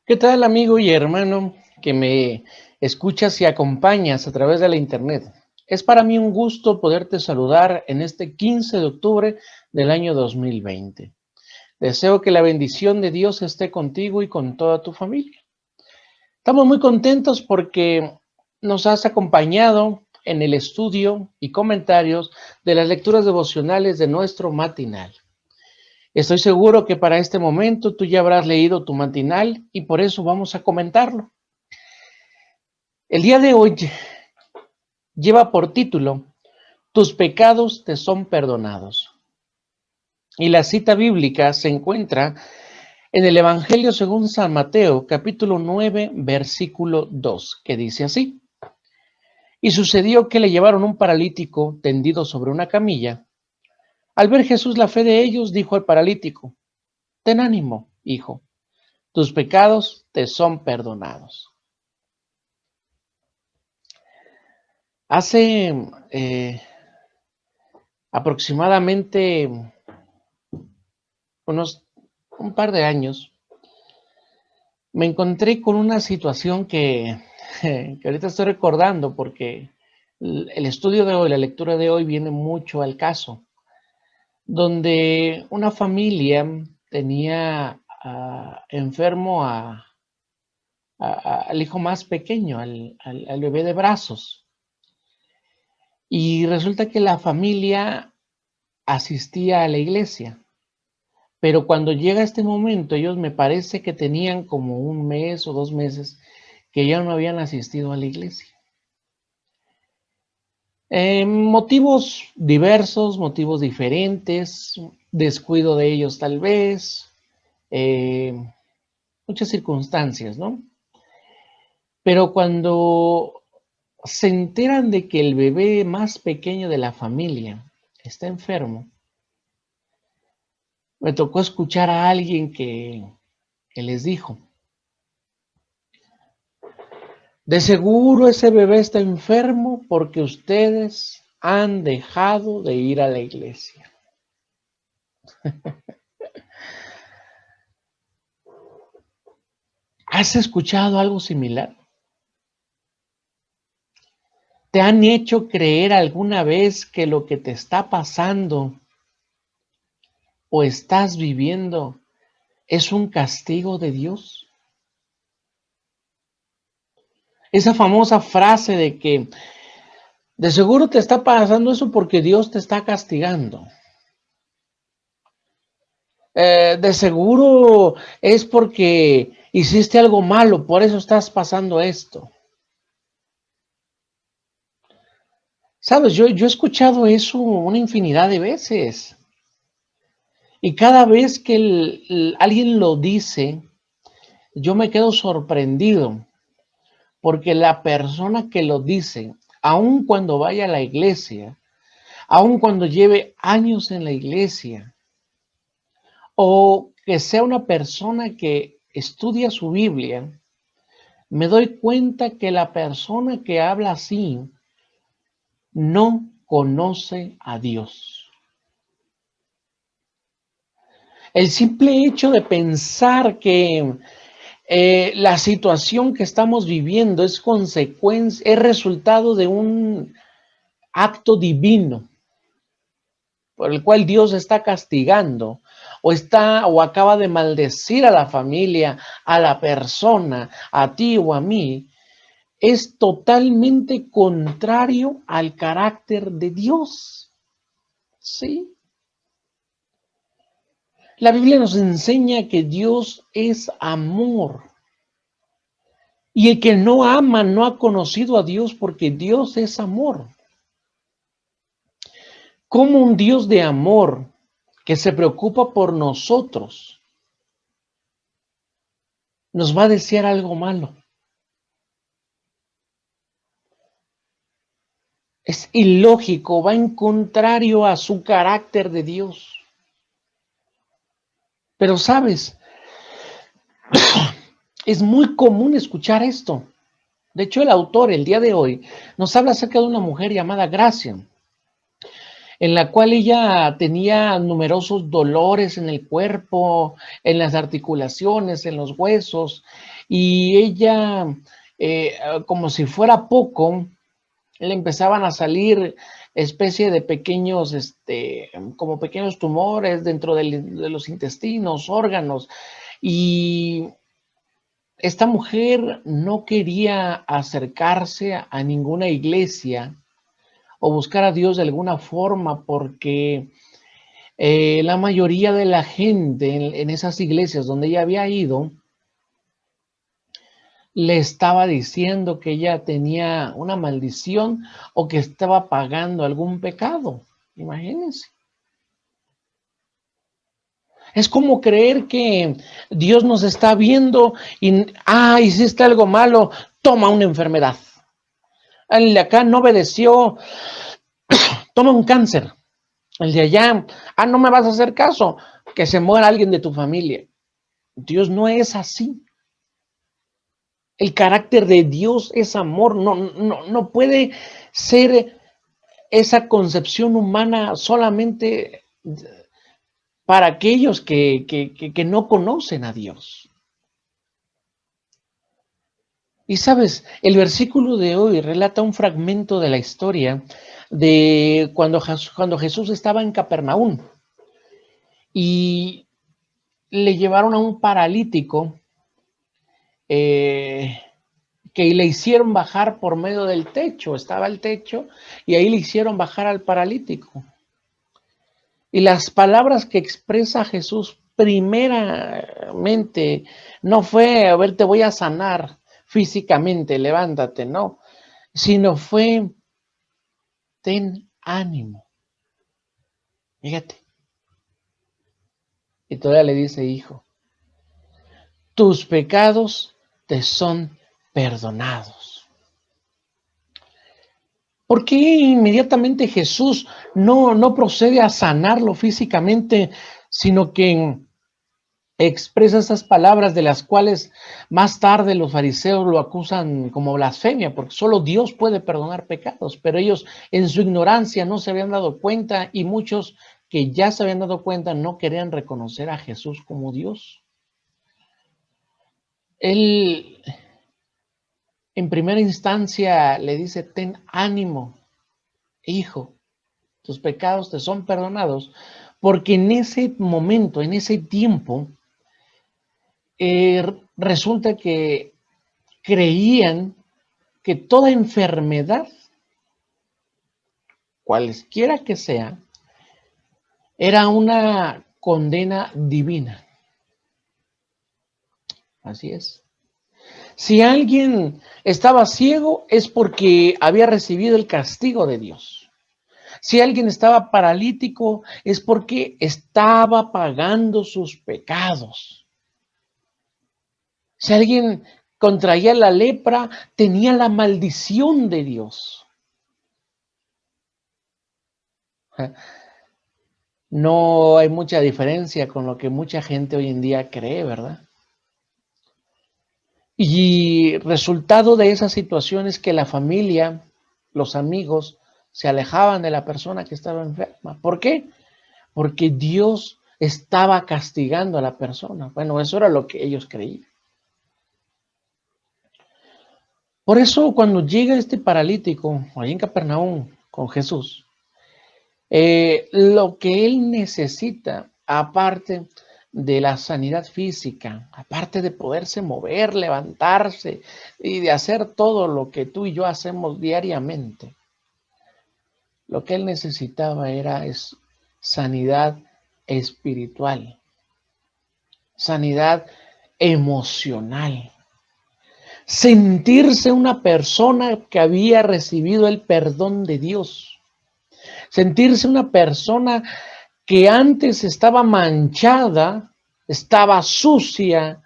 ¿Qué tal, amigo y hermano que me escuchas y acompañas a través de la internet? Es para mí un gusto poderte saludar en este 15 de octubre del año 2020. Deseo que la bendición de Dios esté contigo y con toda tu familia. Estamos muy contentos porque nos has acompañado en el estudio y comentarios de las lecturas devocionales de nuestro matinal. Estoy seguro que para este momento tú ya habrás leído tu matinal y por eso vamos a comentarlo. El día de hoy lleva por título, Tus pecados te son perdonados. Y la cita bíblica se encuentra en el Evangelio según San Mateo, capítulo 9, versículo 2, que dice así. Y sucedió que le llevaron un paralítico tendido sobre una camilla. Al ver Jesús la fe de ellos, dijo al paralítico, ten ánimo, hijo, tus pecados te son perdonados. Hace aproximadamente un par de años, me encontré con una situación que ahorita estoy recordando porque el estudio de hoy, la lectura de hoy viene mucho al caso, donde una familia tenía enfermo al hijo más pequeño, al bebé de brazos. Y resulta que la familia asistía a la iglesia. Pero cuando llega este momento, ellos me parece que tenían como un mes o 2 meses que ya no habían asistido a la iglesia. Motivos diversos, motivos diferentes, descuido de ellos tal vez, eh, muchas circunstancias, ¿no? Pero cuando se enteran de que el bebé más pequeño de la familia está enfermo, me tocó escuchar a alguien que les dijo, de seguro ese bebé está enfermo porque ustedes han dejado de ir a la iglesia. ¿Has escuchado algo similar? ¿Te han hecho creer alguna vez que lo que te está pasando o estás viviendo es un castigo de Dios? Esa famosa frase de que de seguro te está pasando eso porque Dios te está castigando. De seguro es porque hiciste algo malo, por eso estás pasando esto. Sabes, yo he escuchado eso una infinidad de veces. Y cada vez que alguien lo dice, yo me quedo sorprendido. Porque la persona que lo dice, aun cuando vaya a la iglesia, aun cuando lleve años en la iglesia, o que sea una persona que estudia su Biblia, me doy cuenta que la persona que habla así no conoce a Dios. El simple hecho de pensar que la situación que estamos viviendo es consecuencia, es resultado de un acto divino por el cual Dios está castigando o acaba de maldecir a la familia, a la persona, a ti o a mí, es totalmente contrario al carácter de Dios. ¿Sí? La Biblia nos enseña que Dios es amor. Y el que no ama no ha conocido a Dios porque Dios es amor. ¿Cómo un Dios de amor que se preocupa por nosotros nos va a desear algo malo? Es ilógico, va en contrario a su carácter de Dios. Pero sabes, es muy común escuchar esto. De hecho, el autor el día de hoy nos habla acerca de una mujer llamada Gracia, en la cual ella tenía numerosos dolores en el cuerpo, en las articulaciones, en los huesos, y ella, como si fuera poco, le empezaban a salir especie de pequeños, como pequeños tumores dentro de los intestinos, órganos, y esta mujer no quería acercarse a ninguna iglesia o buscar a Dios de alguna forma porque la mayoría de la gente en esas iglesias donde ella había ido le estaba diciendo que ella tenía una maldición o que estaba pagando algún pecado. Imagínense. Es como creer que Dios nos está viendo y, hiciste algo malo, toma una enfermedad. El de acá no obedeció, toma un cáncer. El de allá, no me vas a hacer caso, que se muera alguien de tu familia. Dios no es así. El carácter de Dios es amor, no puede ser esa concepción humana solamente para aquellos que no conocen a Dios. Y sabes, el versículo de hoy relata un fragmento de la historia de cuando Jesús estaba en Capernaum y le llevaron a un paralítico que le hicieron bajar por medio del techo. Estaba el techo y ahí le hicieron bajar al paralítico. Y las palabras que expresa Jesús primeramente no fue, a ver, te voy a sanar físicamente, levántate, no, sino fue, ten ánimo. Fíjate. Y todavía le dice, hijo, tus pecados te son perdonados. ¿Por qué inmediatamente Jesús no procede a sanarlo físicamente, sino que expresa esas palabras de las cuales más tarde los fariseos lo acusan como blasfemia, porque solo Dios puede perdonar pecados, pero ellos en su ignorancia no se habían dado cuenta y muchos que ya se habían dado cuenta no querían reconocer a Jesús como Dios. Él en primera instancia le dice, ten ánimo, hijo, tus pecados te son perdonados, porque en ese momento, en ese tiempo, resulta que creían que toda enfermedad, cualesquiera que sea, era una condena divina. Así es. Si alguien estaba ciego es porque había recibido el castigo de Dios. Si alguien estaba paralítico es porque estaba pagando sus pecados. Si alguien contraía la lepra, tenía la maldición de Dios. No hay mucha diferencia con lo que mucha gente hoy en día cree, ¿verdad? Y resultado de esa situación es que la familia, los amigos, se alejaban de la persona que estaba enferma. ¿Por qué? Porque Dios estaba castigando a la persona. Bueno, eso era lo que ellos creían. Por eso cuando llega este paralítico, ahí en Capernaum, con Jesús, lo que él necesita, aparte de la sanidad física, aparte de poderse mover, levantarse y de hacer todo lo que tú y yo hacemos diariamente, lo que él necesitaba era sanidad espiritual, sanidad emocional, sentirse una persona que había recibido el perdón de Dios, sentirse una persona que antes estaba manchada, estaba sucia,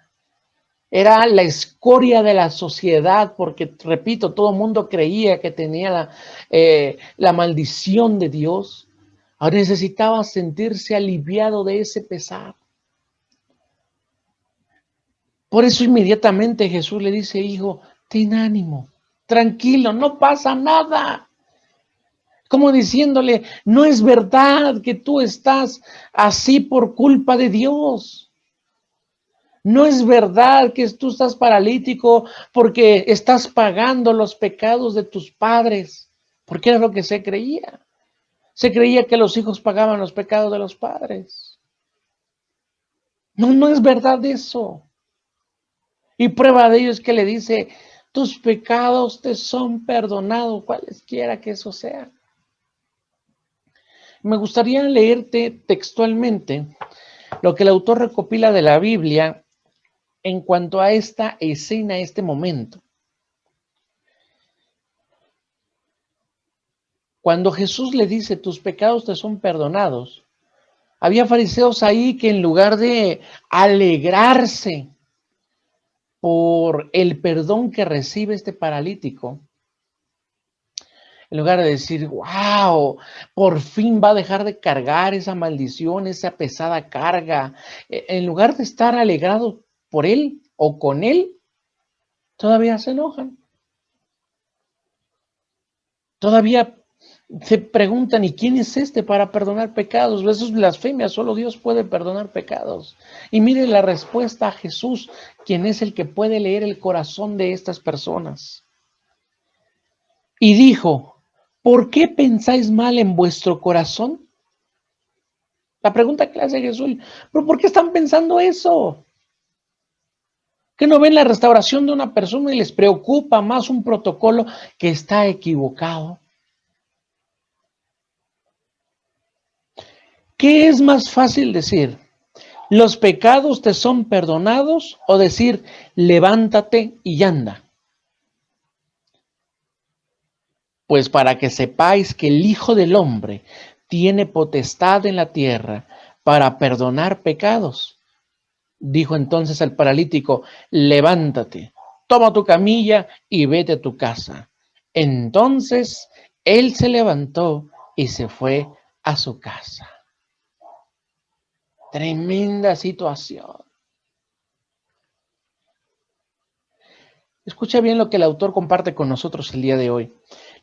era la escoria de la sociedad, porque, repito, todo el mundo creía que tenía la maldición de Dios. Ahora necesitaba sentirse aliviado de ese pesar. Por eso inmediatamente Jesús le dice, hijo, ten ánimo, tranquilo, no pasa nada. Como diciéndole, no es verdad que tú estás así por culpa de Dios. No es verdad que tú estás paralítico porque estás pagando los pecados de tus padres, porque era lo que se creía. Se creía que los hijos pagaban los pecados de los padres. No, no es verdad eso. Y prueba de ello es que le dice, tus pecados te son perdonados, cualesquiera que eso sea. Me gustaría leerte textualmente lo que el autor recopila de la Biblia en cuanto a esta escena, este momento. Cuando Jesús le dice, tus pecados te son perdonados, había fariseos ahí que en lugar de alegrarse por el perdón que recibe este paralítico, en lugar de decir, wow, por fin va a dejar de cargar esa maldición, esa pesada carga, en lugar de estar alegrado por él o con él, todavía se enojan. Todavía se preguntan, ¿y quién es este para perdonar pecados? Eso es blasfemia, solo Dios puede perdonar pecados. Y mire la respuesta a Jesús, quien es el que puede leer el corazón de estas personas. Y dijo, ¿por qué pensáis mal en vuestro corazón? La pregunta que le hace Jesús, ¿pero por qué están pensando eso? ¿Que no ven la restauración de una persona y les preocupa más un protocolo que está equivocado? ¿Qué es más fácil decir? ¿Los pecados te son perdonados? O decir, levántate y anda. Pues para que sepáis que el Hijo del Hombre tiene potestad en la tierra para perdonar pecados. Dijo entonces al paralítico, levántate, toma tu camilla y vete a tu casa. Entonces él se levantó y se fue a su casa. Tremenda situación. Escucha bien lo que el autor comparte con nosotros el día de hoy.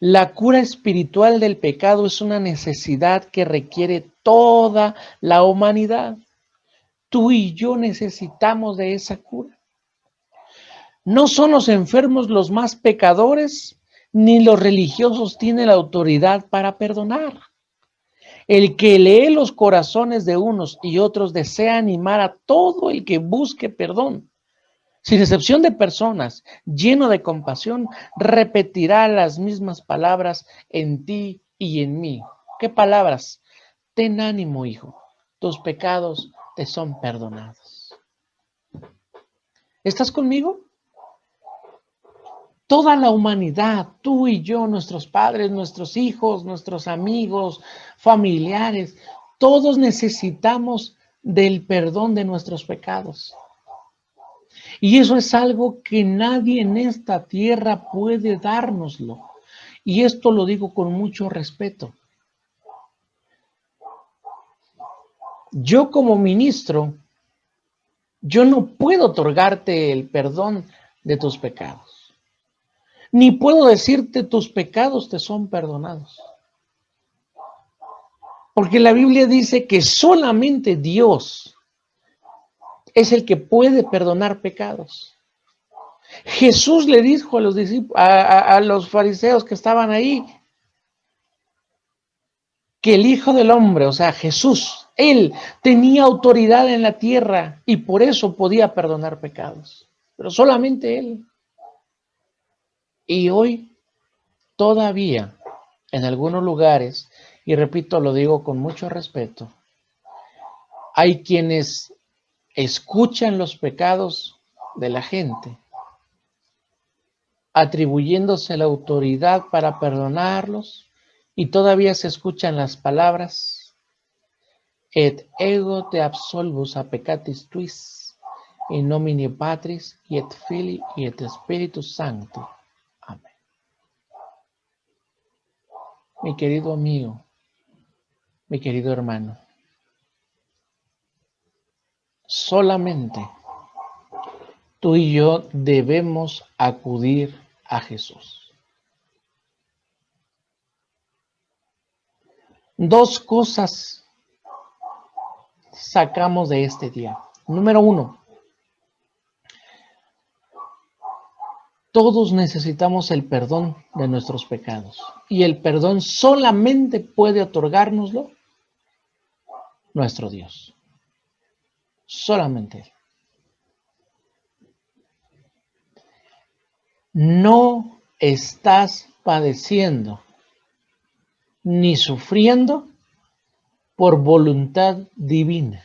La cura espiritual del pecado es una necesidad que requiere toda la humanidad. Tú y yo necesitamos de esa cura. No son los enfermos los más pecadores, ni los religiosos tienen la autoridad para perdonar. El que lee los corazones de unos y otros desea animar a todo el que busque perdón. Sin excepción de personas, lleno de compasión, repetirá las mismas palabras en ti y en mí. ¿Qué palabras? Ten ánimo, hijo, tus pecados te son perdonados. ¿Estás conmigo? Toda la humanidad, tú y yo, nuestros padres, nuestros hijos, nuestros amigos, familiares, todos necesitamos del perdón de nuestros pecados. Y eso es algo que nadie en esta tierra puede dárnoslo. Y esto lo digo con mucho respeto. Yo como ministro, yo no puedo otorgarte el perdón de tus pecados. Ni puedo decirte tus pecados te son perdonados. Porque la Biblia dice que solamente Dios es el que puede perdonar pecados. Jesús le dijo a los a los fariseos que estaban ahí que el Hijo del Hombre, o sea, Jesús, Él tenía autoridad en la tierra y por eso podía perdonar pecados. Pero solamente Él. Y hoy todavía en algunos lugares, y repito, lo digo con mucho respeto, hay quienes escuchan los pecados de la gente, atribuyéndose la autoridad para perdonarlos, y todavía se escuchan las palabras, et ego te absolvus a peccatis tuis, in nomine Patris, y et Filii, y et Spiritus Sancti. Amén. Mi querido amigo, mi querido hermano, solamente tú y yo debemos acudir a Jesús. Dos cosas sacamos de este día. Número uno, Todos necesitamos el perdón de nuestros pecados. Y el perdón solamente puede otorgárnoslo nuestro Dios. Solamente Él. No estás padeciendo ni sufriendo por voluntad divina.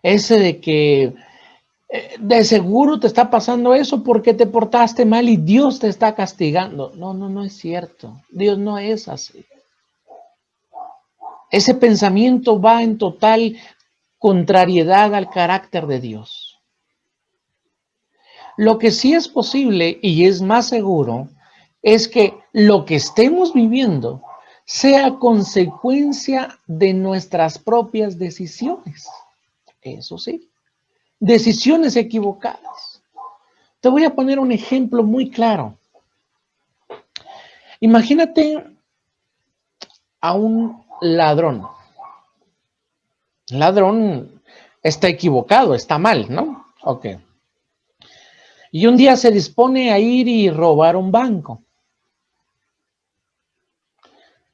Ese de que de seguro te está pasando eso porque te portaste mal y Dios te está castigando. No, no es cierto. Dios no es así. Ese pensamiento va en total contrariedad al carácter de Dios. Lo que sí es posible y es más seguro es que lo que estemos viviendo sea consecuencia de nuestras propias decisiones. Eso sí, decisiones equivocadas. Te voy a poner un ejemplo muy claro. Imagínate a un ladrón. El ladrón está equivocado, está mal, ¿no? Ok. Y un día se dispone a ir y robar un banco.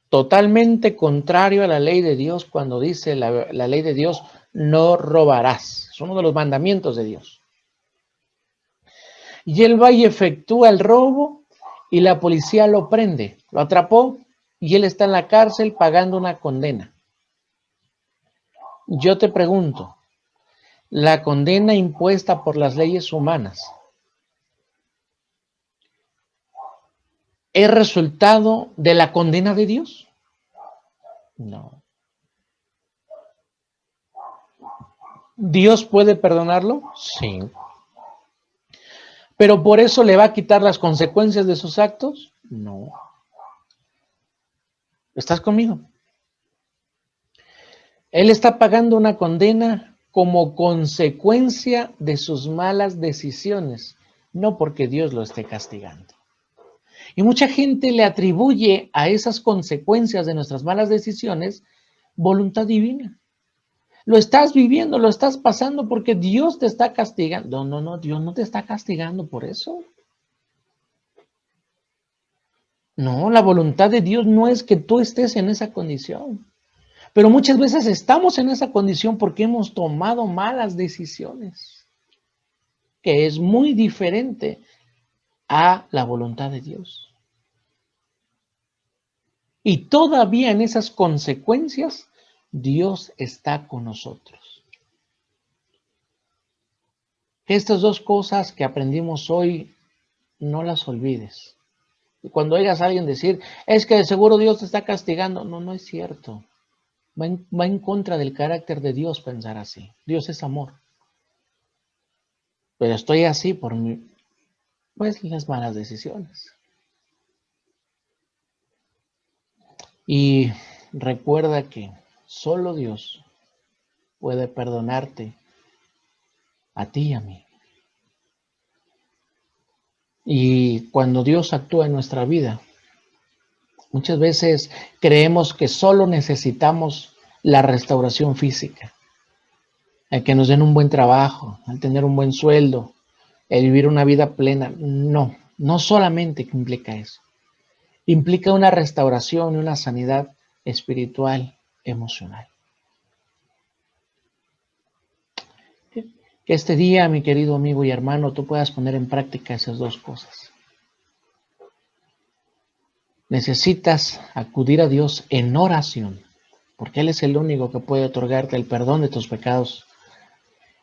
Totalmente contrario a la ley de Dios cuando dice la ley de Dios, no robarás. Es uno de los mandamientos de Dios. Y él va y efectúa el robo y la policía lo prende, lo atrapó y él está en la cárcel pagando una condena. Yo te pregunto, ¿la condena impuesta por las leyes humanas es resultado de la condena de Dios? No. ¿Dios puede perdonarlo? Sí. ¿Pero por eso le va a quitar las consecuencias de sus actos? No. ¿Estás conmigo? Él está pagando una condena como consecuencia de sus malas decisiones, no porque Dios lo esté castigando. Y mucha gente le atribuye a esas consecuencias de nuestras malas decisiones voluntad divina. Lo estás viviendo, lo estás pasando porque Dios te está castigando. No, Dios no te está castigando por eso. No, la voluntad de Dios no es que tú estés en esa condición. Pero muchas veces estamos en esa condición porque hemos tomado malas decisiones, que es muy diferente a la voluntad de Dios. Y todavía en esas consecuencias, Dios está con nosotros. Estas dos cosas que aprendimos hoy, no las olvides. Y cuando oigas a alguien decir, es que de seguro Dios te está castigando, no es cierto. Va en contra del carácter de Dios pensar así. Dios es amor. Pero estoy así por pues las malas decisiones. Y recuerda que solo Dios puede perdonarte a ti y a mí. Y cuando Dios actúa en nuestra vida, muchas veces creemos que solo necesitamos la restauración física, el que nos den un buen trabajo, el tener un buen sueldo, el vivir una vida plena. No solamente implica eso. Implica una restauración y una sanidad espiritual, emocional. Que este día, mi querido amigo y hermano, tú puedas poner en práctica esas dos cosas. Necesitas acudir a Dios en oración, porque Él es el único que puede otorgarte el perdón de tus pecados.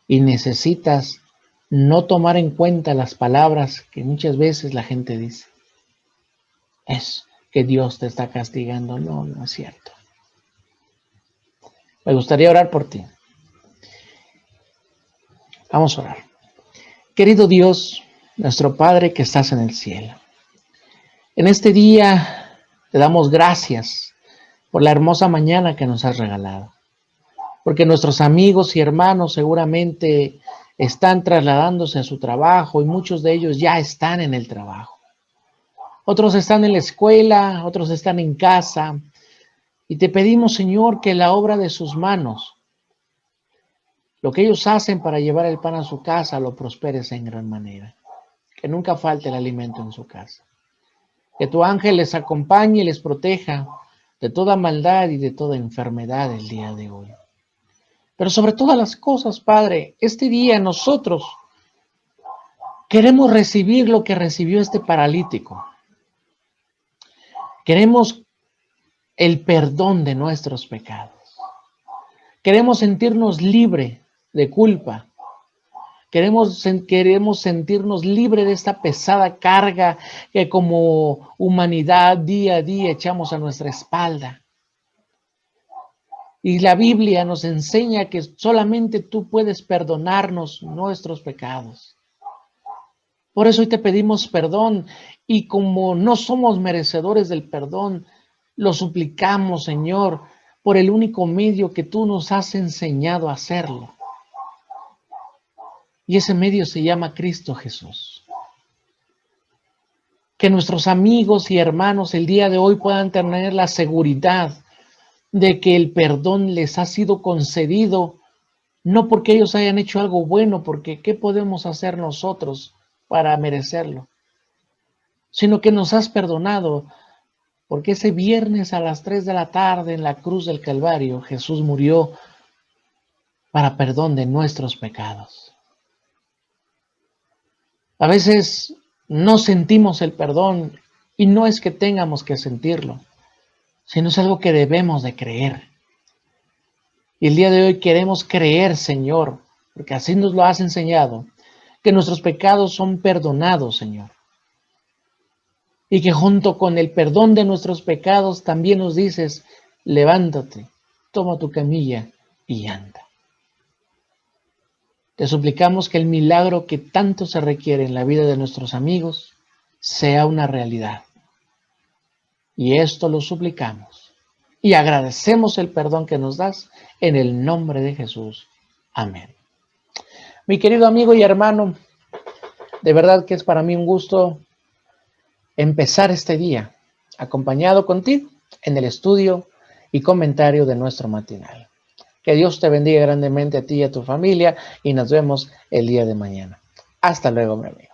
Y necesitas no tomar en cuenta las palabras que muchas veces la gente dice. Es que Dios te está castigando. No es cierto. Me gustaría orar por ti. Vamos a orar. Querido Dios, nuestro Padre que estás en el cielo, en este día te damos gracias por la hermosa mañana que nos has regalado, porque nuestros amigos y hermanos seguramente están trasladándose a su trabajo y muchos de ellos ya están en el trabajo. Otros están en la escuela, otros están en casa, y te pedimos, Señor, que la obra de sus manos lo que ellos hacen para llevar el pan a su casa lo prosperes en gran manera. Que nunca falte el alimento en su casa. Que tu ángel les acompañe y les proteja de toda maldad y de toda enfermedad el día de hoy. Pero sobre todas las cosas, Padre, este día nosotros queremos recibir lo que recibió este paralítico. Queremos el perdón de nuestros pecados. Queremos sentirnos libres de culpa. Queremos sentirnos libres de esta pesada carga que como humanidad día a día echamos a nuestra espalda. Y la Biblia nos enseña que solamente tú puedes perdonarnos nuestros pecados. Por eso hoy te pedimos perdón y como no somos merecedores del perdón, lo suplicamos, Señor, por el único medio que tú nos has enseñado a hacerlo. Y ese medio se llama Cristo Jesús. Que nuestros amigos y hermanos el día de hoy puedan tener la seguridad de que el perdón les ha sido concedido, no porque ellos hayan hecho algo bueno, porque ¿qué podemos hacer nosotros para merecerlo? Sino que nos has perdonado, porque ese viernes a las 3 de la tarde en la cruz del Calvario, Jesús murió para perdón de nuestros pecados. A veces no sentimos el perdón y no es que tengamos que sentirlo, sino es algo que debemos de creer. Y el día de hoy queremos creer, Señor, porque así nos lo has enseñado, que nuestros pecados son perdonados, Señor. Y que junto con el perdón de nuestros pecados también nos dices, levántate, toma tu camilla y anda. Te suplicamos que el milagro que tanto se requiere en la vida de nuestros amigos sea una realidad. Y esto lo suplicamos. Y agradecemos el perdón que nos das en el nombre de Jesús. Amén. Mi querido amigo y hermano, de verdad que es para mí un gusto empezar este día acompañado contigo en el estudio y comentario de nuestro matinal. Que Dios te bendiga grandemente a ti y a tu familia y nos vemos el día de mañana. Hasta luego, mi amigo.